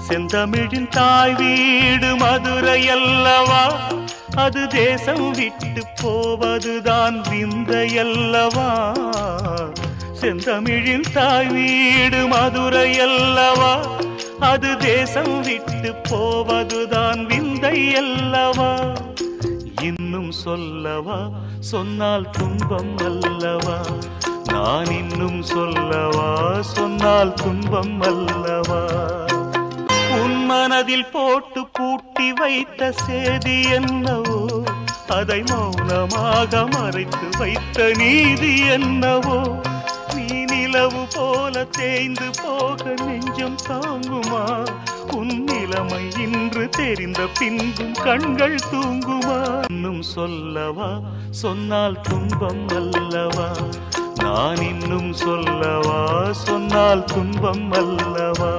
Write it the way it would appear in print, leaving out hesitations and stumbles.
செந்தமிழின் தாய் வீடு மதுரை அல்லவா, அது தேசம் விட்டு போவதுதான் விந்தையல்லவா. செந்தமிழின் தாய் வீடு மதுரை அல்லவா, அது தேசம் விட்டு போவதுதான் விந்தையல்லவா. இன்னும் சொல்லவா, சொன்னால் துன்பம் அல்லவா, நான் இன்னும் சொல்லவா, சொன்னால் துன்பம் அல்லவா. உன் மனதில் போட்டு பூட்டி வைத்த சேதி என்னவோ, அதை மௌனமாக மறைத்து வைத்த நீதி என்னவோ. நீ நிலவு போல தேய்ந்து போக நெஞ்சம் தாங்குமா, உன் நிலைமை இன்று தெரிந்த பின்பும் கண்கள் தூங்குமா. இன்னும் சொல்லவா, சொன்னால் துன்பம் அல்லவா, நான் இன்னும் சொல்லவா, சொன்னால் துன்பம் அல்லவா.